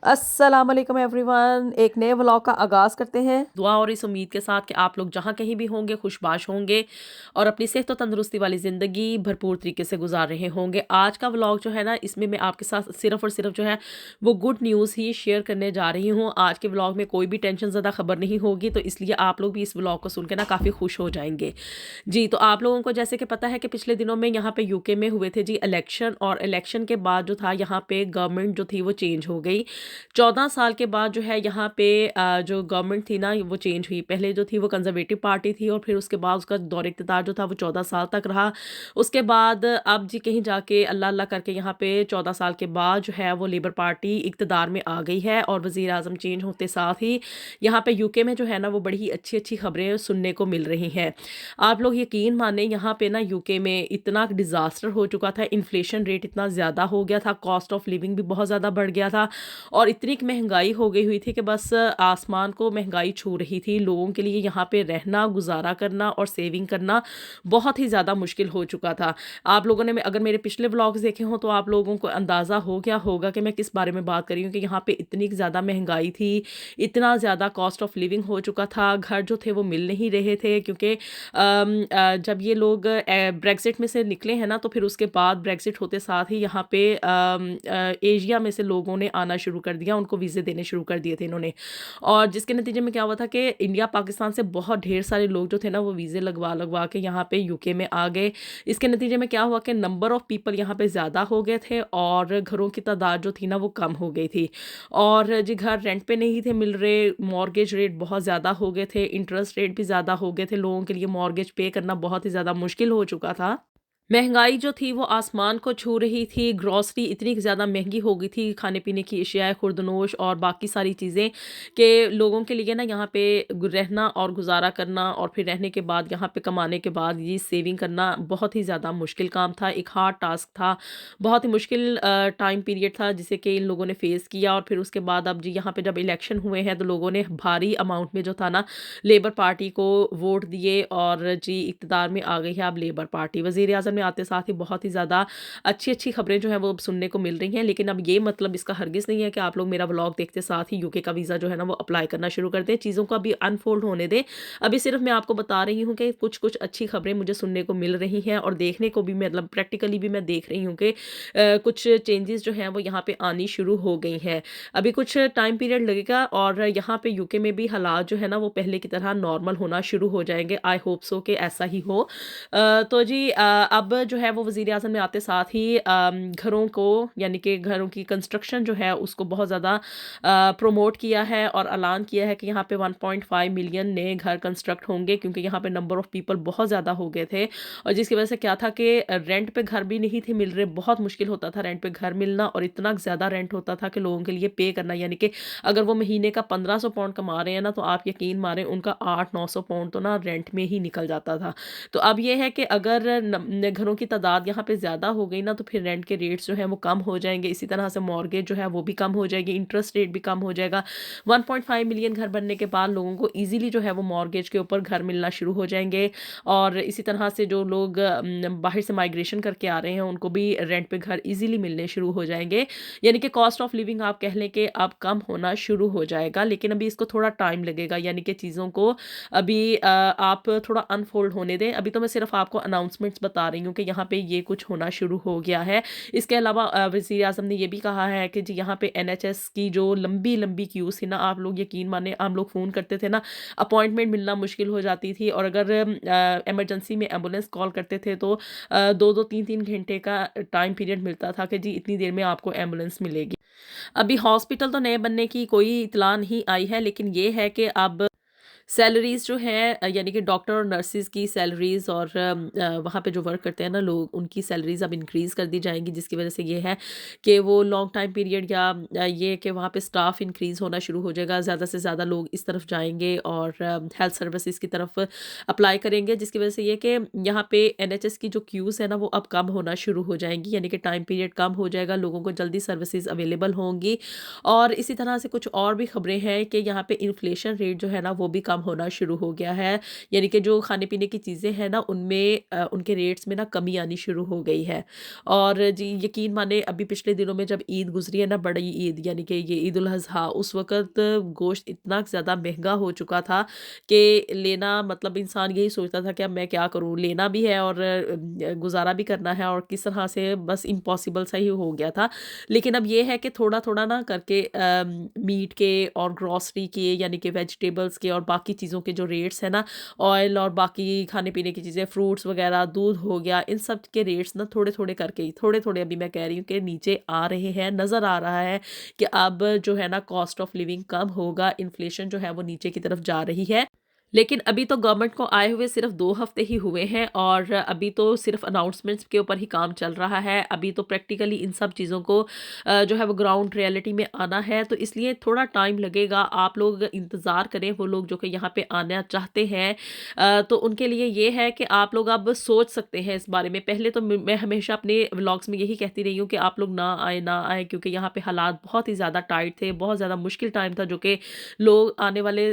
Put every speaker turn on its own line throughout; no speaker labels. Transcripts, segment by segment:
अस्सलाम वालेकुम एवरीवन। एक नए व्लॉग का आगाज़ करते हैं दुआ और इस उम्मीद के साथ कि आप लोग जहाँ कहीं भी होंगे खुशबाश होंगे और अपनी सेहत और तंदुरुस्ती वाली ज़िंदगी भरपूर तरीके से गुजार रहे होंगे। आज का व्लॉग जो है ना, इसमें मैं आपके साथ सिर्फ़ और सिर्फ जो है वो गुड न्यूज़ ही शेयर करने जा रही हूँ। आज के व्लॉग में कोई भी टेंशन ज़्यादा खबर नहीं होगी, तो इसलिए आप लोग भी इस व्लॉग को सुन के ना काफ़ी खुश हो जाएंगे। जी, तो आप लोगों को जैसे कि पता है कि पिछले दिनों में यहाँ पे यूके में हुए थे जी इलेक्शन, और इलेक्शन के बाद जो था यहाँ पे गवर्नमेंट जो थी वो चेंज हो गई। 14 साल के बाद जो है यहाँ पे जो गवर्नमेंट थी ना वो चेंज हुई। पहले जो थी वो कंजर्वेटिव पार्टी थी और फिर उसके बाद उसका दौर इक़्तिदार जो था वो 14 साल तक रहा। उसके बाद अब जी कहीं जाके अल्लाह अल्लाह करके यहाँ पे 14 साल के बाद जो है वो लेबर पार्टी इक़्तिदार में आ गई है, और वज़ीर-ए-आज़म चेंज होते साथ ही यहाँ पे यूके में जो है ना वो बड़ी ही अच्छी-अच्छी खबरें सुनने को मिल रही हैं। आप लोग यकीन माने यहाँ पे ना यूके में इतना डिज़ास्टर हो चुका था, इन्फ्लेशन रेट इतना ज़्यादा हो गया था, कॉस्ट ऑफ लिविंग भी बहुत ज़्यादा बढ़ गया था और इतनी महंगाई हो गई हुई थी कि बस आसमान को महंगाई छू रही थी। लोगों के लिए यहाँ पे रहना, गुज़ारा करना और सेविंग करना बहुत ही ज़्यादा मुश्किल हो चुका था। आप लोगों ने अगर मेरे पिछले व्लॉग्स देखे हों तो आप लोगों को अंदाज़ा हो गया होगा कि मैं किस बारे में बात कर रही हूँ कि यहाँ पे इतनी ज़्यादा महंगाई थी, इतना ज़्यादा कॉस्ट ऑफ लिविंग हो चुका था, घर जो थे वो मिल नहीं रहे थे क्योंकि जब ये लोग ब्रेक्ज़िट में से निकले हैं ना, तो फिर उसके बाद ब्रेक्ज़िट होते साथ ही यहाँ पे एशिया में से लोगों ने आना शुरू कर दिया, उनको वीज़े देने शुरू कर दिए थे इन्होंने। और जिसके नतीजे में क्या हुआ था कि इंडिया पाकिस्तान से बहुत ढेर सारे लोग जो थे ना वो वीज़े लगवा के यहाँ पे यूके में आ गए। इसके नतीजे में क्या हुआ कि नंबर ऑफ़ पीपल यहाँ पे ज़्यादा हो गए थे और घरों की तादाद जो थी ना वो कम हो गई थी। और जी घर रेंट पे नहीं थे मिल रहे, मॉर्गेज रेट बहुत ज़्यादा हो गए थे, इंटरेस्ट रेट भी ज़्यादा हो गए थे, लोगों के लिए मॉर्गेज पे करना बहुत ही ज़्यादा मुश्किल हो चुका था। महँगाई जो थी वो आसमान को छू रही थी, ग्रॉसरी इतनी ज़्यादा महँगी हो गई थी, खाने-पीने की अशियाएँ, खुर्दनोश और बाकी सारी चीज़ें, कि लोगों के लिए ना यहाँ पे रहना और गुज़ारा करना और फिर रहने के बाद यहाँ पे कमाने के बाद ये सेविंग करना बहुत ही ज़्यादा मुश्किल काम था, एक हार्ड टास्क था, बहुत ही मुश्किल टाइम पीरियड था जिसे कि इन लोगों ने फ़ेस किया। और फिर उसके बाद अब जी यहाँ पे जब इलेक्शन हुए हैं तो लोगों ने भारी अमाउंट में जो था ना लेबर पार्टी को वोट दिए और जी इक़्तिदार में आ गई है अब लेबर पार्टी। वज़ीर-ए-आज़म में आते साथ ही बहुत ही ज़्यादा अच्छी-अच्छी खबरें जो हैं वो अब सुनने को मिल रही हैं। लेकिन अब ये मतलब इसका हरगिज़ नहीं है कि आप लोग मेरा व्लॉग देखते साथ ही यूके का वीज़ा जो है ना वो अप्लाई करना शुरू कर दें। चीज़ों को अभी अनफ़ोल्ड होने दें। अभी सिर्फ़ मैं आपको बता रही हूँ कि कुछ-कुछ अच्छी खबरें मुझे सुनने को मिल रही हैं और देखने को भी मतलब प्रैक्टिकली भी मैं देख रही हूँ कि कुछ चेंजेज़ जो हैं वो यहाँ पे आनी शुरू हो गई हैं। अभी कुछ टाइम पीरियड लगेगा और यहाँ पे यूके में भी हालात जो है ना वो पहले की तरह नॉर्मल होना शुरू हो जाएँगे। आई होप सो कि ऐसा ही हो। तो जी अब जो है वो वज़ीर-ए-आज़म में आते साथ ही घरों को यानी कि घरों की कंस्ट्रक्शन जो है उसको बहुत ज़्यादा प्रमोट किया है और ऐलान किया है कि यहाँ पे 1.5 मिलियन नए घर कंस्ट्रक्ट होंगे, क्योंकि यहाँ पे नंबर ऑफ़ पीपल बहुत ज़्यादा हो गए थे और जिसकी वज़ह से क्या था कि रेंट पे घर भी नहीं थे मिल रहे, बहुत मुश्किल होता था रेंट पे घर मिलना और इतना ज़्यादा रेंट होता था कि लोगों के लिए पे करना, यानी कि अगर वो महीने का 1500 पाउंड कमा रहे हैं ना, तो आप यकीन मारें उनका 800-900 पाउंड तो ना रेंट में ही निकल जाता था। तो अब ये है कि अगर घरों की तादाद यहाँ पे ज़्यादा हो गई ना, तो फिर रेंट के रेट्स जो हैं वो कम हो जाएँगे। इसी तरह से मॉर्गेज जो है वो भी कम हो जाएगी, इंटरेस्ट रेट भी कम हो जाएगा। 1.5 मिलियन घर बनने के बाद लोगों को ईज़िली जो है वो मॉर्गेज के ऊपर घर मिलना शुरू हो जाएँगे। और इसी तरह से जो लोग बाहर से माइग्रेशन करके आ रहे हैं उनको भी रेंट पे घर ईज़िली मिलने शुरू हो जाएँगे। यानी कि कॉस्ट ऑफ लिविंग आप कह लें कि अब कम होना शुरू हो जाएगा, लेकिन अभी इसको थोड़ा टाइम लगेगा, यानी कि चीज़ों को अभी आप थोड़ा अनफोल्ड होने दें। अभी तो मैं सिर्फ आपको अनाउंसमेंट्स बता रही हूँ कि यहाँ पे ये कुछ होना शुरू हो गया है। इसके अलावा वज़ीर-ए-आज़म ने ये भी कहा है कि जी यहाँ पे एनएचएस की जो लंबी-लंबी क्यूज़ थी ना, आप लोग यकीन माने हम लोग फ़ोन करते थे ना, अपॉइंटमेंट मिलना मुश्किल हो जाती थी और अगर इमरजेंसी में एम्बुलेंस कॉल करते थे तो 2-2 3-3 घंटे का टाइम पीरियड मिलता था कि जी इतनी देर में आपको एम्बुलेंस मिलेगी। अभी हॉस्पिटल तो नए बनने की कोई इत्तला नहीं आई है, लेकिन ये है कि अब सैलरीज़ जो हैं यानी कि डॉक्टर और नर्सेज़ की सैलरीज़ और वहाँ पे जो वर्क करते हैं ना लोग, उनकी सैलरीज़ अब इंक्रीज़ कर दी जाएँगी, जिसकी वज़ह से ये है कि वो लॉन्ग टाइम पीरियड या ये कि वहाँ पे स्टाफ इंक्रीज़ होना शुरू हो जाएगा। ज़्यादा से ज़्यादा लोग इस तरफ जाएँगे और हेल्थ सर्विसेज़ की तरफ अप्लाई करेंगे, जिसकी वज़ह से ये कि यहाँ पे एनएचएस की जो क्यूज़ है ना वो अब कम होना शुरू हो जाएँगी, यानी कि टाइम पीरियड कम हो जाएगा, लोगों को जल्दी सर्विसेज़ अवेलेबल होंगी। और इसी तरह से कुछ और भी खबरें हैं कि यहाँ पे इन्फ्लेशन रेट जो है ना वो भी कम होना शुरू हो गया है। यानी कि जो खाने-पीने की चीज़ें हैं ना उनमें उनके रेट्स में ना कमी आनी शुरू हो गई है। और जी यकीन माने अभी पिछले दिनों में जब ईद गुज़री है ना, बड़ी ईद यानी कि ये ईद उल अज़हा, उस वक़्त गोश्त इतना ज़्यादा महँगा हो चुका था कि लेना मतलब इंसान यही सोचता था कि अब मैं क्या करूँ? लेना भी है और गुज़ारा भी करना है और किस तरह से बस इम्पॉसिबल सा ही हो गया था। लेकिन अब ये है कि थोड़ा-थोड़ा ना करके मीट के और ग्रोसरी के यानी कि वेजिटेबल्स के और बाकी चीज़ों के जो रेट्स हैं ना, ऑयल और बाकी खाने-पीने की चीज़ें, फ्रूट्स वग़ैरह, दूध हो गया, इन सब के रेट्स ना थोड़े-थोड़े करके ही थोड़े-थोड़े अभी मैं कह रही हूँ कि नीचे आ रहे हैं। नज़र आ रहा है कि अब जो है ना कॉस्ट ऑफ लिविंग कम होगा, इन्फ्लेशन जो है वो नीचे की तरफ जा रही है। लेकिन अभी तो गवर्नमेंट को आए हुए सिर्फ़ 2 हफ़्ते ही हुए हैं और अभी तो सिर्फ़ अनाउंसमेंट्स के ऊपर ही काम चल रहा है। अभी तो प्रैक्टिकली इन सब चीज़ों को जो है वो ग्राउंड रियलिटी में आना है, तो इसलिए थोड़ा टाइम लगेगा। आप लोग इंतज़ार करें, वो लोग जो कि यहाँ पे आना चाहते हैं तो उनके लिए ये है कि आप लोग अब सोच सकते हैं इस बारे में। पहले तो मैं हमेशा अपने व्लॉग्स में यही कहती रही हूँ कि आप लोग ना आएँ क्योंकि यहाँ पे हालात बहुत ही ज़्यादा टाइट थे, बहुत ज़्यादा मुश्किल टाइम था जो कि लोग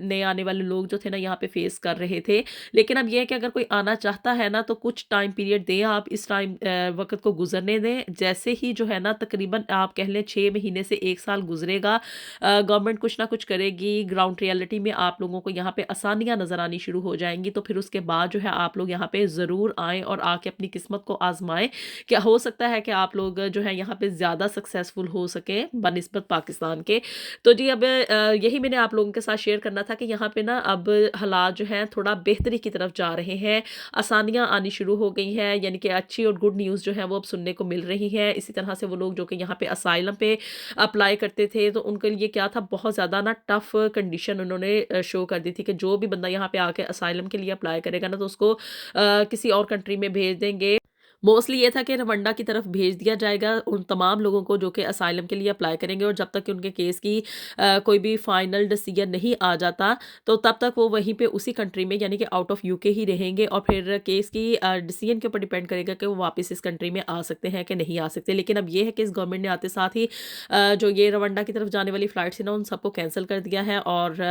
नए आने वाले लोग जो थे ना यहाँ पे फेस कर रहे थे। लेकिन अब ये है कि अगर कोई आना चाहता है ना तो कुछ टाइम पीरियड दें आप, इस टाइम वक़्त को गुज़रने दें। जैसे ही जो है ना तकरीबन आप कह लें 6 महीने से 1 साल गुज़रेगा, गवर्नमेंट कुछ ना कुछ करेगी, ग्राउंड रियलिटी में आप लोगों को यहाँ पे आसानियाँ नज़र आनी शुरू हो जाएँगी। तो फिर उसके बाद जो है आप लोग यहाँ पे ज़रूर आएँ और आके अपनी किस्मत को आज़माएँ। क्या हो सकता है कि आप लोग जो है यहाँ पे ज़्यादा सक्सेसफुल हो सकें बनिस्बत पाकिस्तान के। तो जी अब यही मैंने आप लोगों के साथ शेयर करना था कि यहाँ पे ना अब हालात जो हैं थोड़ा बेहतरी की तरफ जा रहे हैं, आसानियाँ आनी शुरू हो गई हैं, यानी कि अच्छी और गुड न्यूज़ जो है वो अब सुनने को मिल रही है। इसी तरह से वो लोग जो कि यहाँ पे असाइलम पे अप्लाई करते थे तो उनके लिए क्या था, बहुत ज़्यादा ना टफ कंडीशन उन्होंने शो कर दी थी कि जो भी बंदा यहाँ पे आके असाइलम के लिए अप्लाई करेगा ना तो उसको किसी और कंट्री में भेज देंगे। मोस्टली ये था कि रवंडा की तरफ भेज दिया जाएगा उन तमाम लोगों को जो कि असाइलम के लिए अप्लाई करेंगे और जब तक कि उनके केस की कोई भी फाइनल डिसीजन नहीं आ जाता तो तब तक वो वहीं पे उसी कंट्री में यानी कि आउट ऑफ यूके ही रहेंगे और फिर केस की डिसीजन के ऊपर डिपेंड करेगा कि वो वापस इस कंट्री में आ सकते हैं कि नहीं आ सकते। लेकिन अब ये है कि इस गवर्नमेंट ने आते साथ ही जो ये रवंडा की तरफ जाने वाली फ़्लाइट्स है ना उन सबको कैंसिल कर दिया है और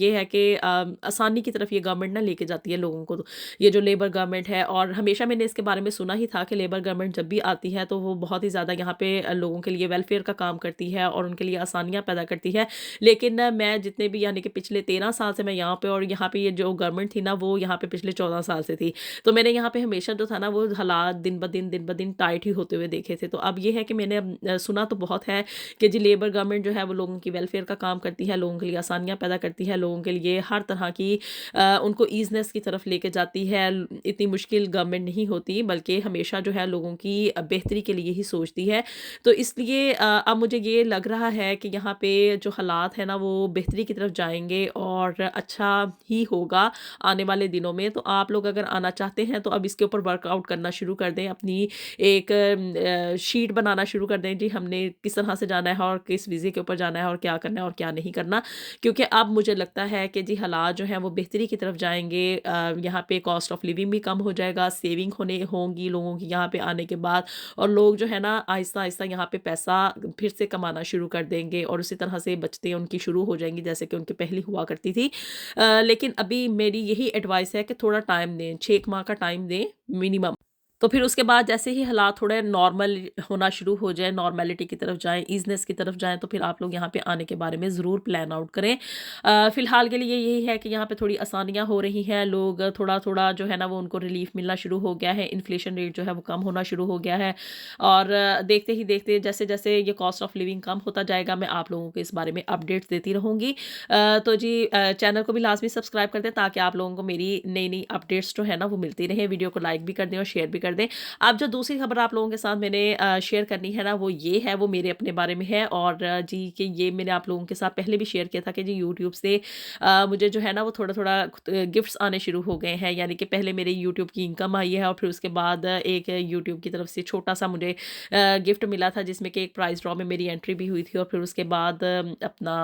ये है कि आसानी की तरफ ये गवर्नमेंट ना लेके जाती है लोगों को। ये जो लेबर गवर्नमेंट है, और हमेशा मैंने इसके बारे में सुना ही था कि लेबर गवर्नमेंट जब भी आती है तो वो बहुत ही ज़्यादा यहाँ पे लोगों के लिए वेलफेयर का काम करती है और उनके लिए आसानियाँ पैदा करती है। लेकिन मैं जितने भी यानी कि पिछले 13 साल से मैं यहाँ पे, और यहाँ पे ये जो गवर्नमेंट थी ना वो यहाँ पे पिछले 14 साल से थी, तो मैंने यहाँ पे हमेशा जो था ना वो हालात दिन ब दिन टाइट ही होते हुए देखे थे। तो अब ये है कि मैंने अब सुना तो बहुत है कि जी लेबर गवर्नमेंट जो है वो लोगों की वेलफेयर का काम करती है, लोगों के लिए आसानियाँ पैदा करती है, लोगों के लिए हर तरह की उनको ईज़नेस की तरफ लेके जाती है। इतनी मुश्किल गवर्नमेंट नहीं होती बल्कि हमेशा जो है लोगों की बेहतरी के लिए ही सोचती है। तो इसलिए अब मुझे ये लग रहा है कि यहाँ पे जो हालात हैं ना वो बेहतरी की तरफ जाएँगे और अच्छा ही होगा आने वाले दिनों में। तो आप लोग अगर आना चाहते हैं तो अब इसके ऊपर वर्कआउट करना शुरू कर दें, अपनी एक शीट बनाना शुरू कर दें, जी हमने किस तरह से जाना है और किस वीज़े के ऊपर जाना है और क्या करना है और क्या नहीं करना। क्योंकि अब मुझे लगता है कि जी हालात जो हैं वो बेहतरी की तरफ जाएँगे। यहाँ पे कॉस्ट ऑफ लिविंग भी कम हो जाएगा, सेविंग होंगी लोगों की यहाँ पे आने के बाद, और लोग जो है ना आहिस्ता-आहिस्ता यहाँ पे पैसा फिर से कमाना शुरू कर देंगे और उसी तरह से बचतें उनकी शुरू हो जाएँगी जैसे कि उनकी पहले हुआ करती थी। लेकिन अभी मेरी यही एडवाइस है कि थोड़ा टाइम दें, 6 एक माह का टाइम दें मिनिमम। तो फिर उसके बाद जैसे ही हालात थोड़े नॉर्मल होना शुरू हो जाए, नॉर्मैलिटी की तरफ जाएँ, ईज़नेस की तरफ जाएँ, तो फिर आप लोग यहाँ पे आने के बारे में ज़रूर प्लान आउट करें। फ़िलहाल के लिए यही है कि यहाँ पे थोड़ी आसानियाँ हो रही हैं, लोग थोड़ा-थोड़ा जो है ना वो उनको रिलीफ़ मिलना शुरू हो गया है, इन्फ्लेशन रेट जो है वो कम होना शुरू हो गया है और देखते ही देखते जैसे-जैसे ये कॉस्ट ऑफ लिविंग कम होता जाएगा, मैं आप लोगों को इस बारे में अपडेट्स देती रहूँगी। तो जी चैनल को भी लाज़मी सब्सक्राइब कर दें ताकि आप लोगों को मेरी नई-नई अपडेट्स जो है ना वो मिलती रहें। वीडियो को लाइक भी कर दें और शेयर भी कर दें। अब जो दूसरी खबर आप लोगों के साथ मैंने शेयर करनी है ना वो ये है, वो मेरे अपने बारे में है और जी कि ये मैंने आप लोगों के साथ पहले भी शेयर किया था कि जी यूट्यूब से मुझे जो है ना वो थोड़ा-थोड़ा गिफ्ट्स आने शुरू हो गए हैं। यानी कि पहले मेरे यूट्यूब की इनकम आई है और फिर उसके बाद एक यूट्यूब की तरफ से छोटा-सा मुझे गिफ्ट मिला था जिसमें कि एक प्राइज़ ड्रॉ में मेरी एंट्री भी हुई थी और फिर उसके बाद अपना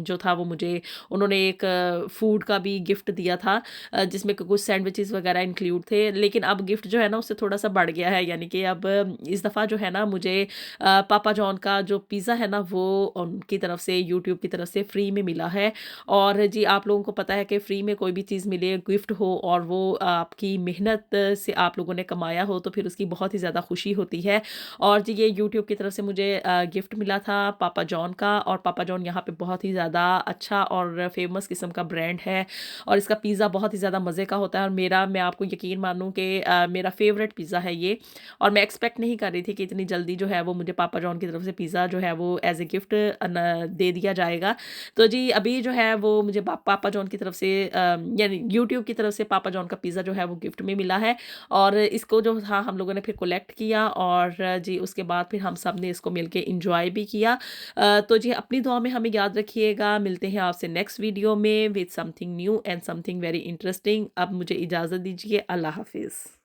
जो था वो मुझे उन्होंने एक फूड का भी गिफ्ट दिया था जिसमें कुछ सैंडविचेस वगैरह इंक्लूड थे। लेकिन अब गिफ्ट जो है ना उससे थोड़ा-सा बढ़ गया है, यानी कि अब इस दफ़ा जो है ना मुझे पापा जॉन का जो पिज़्ज़ा है ना वो उनकी तरफ से, यूट्यूब की तरफ से फ्री में मिला है। और जी आप लोगों को पता है कि फ्री में कोई भी चीज़ मिले, गिफ्ट हो और वो आपकी मेहनत से आप लोगों ने कमाया हो, तो फिर उसकी बहुत ही ज़्यादा खुशी होती है। और जी ये यूट्यूब की तरफ से मुझे गिफ्ट मिला था पापा जॉन का, और पापा जॉन यहाँ पे बहुत ही ज़्यादा अच्छा और फ़ेमस किस्म का ब्रांड है, और इसका पिज़्ज़ा बहुत ही ज़्यादा मज़े का होता है। और मैं आपको यकीन मानूँ कि मेरा फ़ेवरेट पिज़्ज़ा है ये, और मैं एक्सपेक्ट नहीं कर रही थी कि इतनी जल्दी जो है वो मुझे पापा जॉन की तरफ से पिज़्ज़ा जो है वो एज़ ए गिफ्ट दे दिया जाएगा। तो जी अभी जो है वो मुझे पापा जॉन की तरफ से यानी यूट्यूब की तरफ से पापा जॉन का पिज़्ज़ा जो है वो गिफ्ट में मिला है। और इसको जो था हम लोगों ने फिर कलेक्ट किया, और जी उसके बाद फिर हम सब ने इसको मिलके एंजॉय भी किया। तो जी अपनी दुआ में हमें याद रखिएगा। मिलते हैं आपसे नेक्स्ट वीडियो में with something new and something very interesting. अब मुझे इजाज़त दीजिए। अल्लाह हाफ़िज़।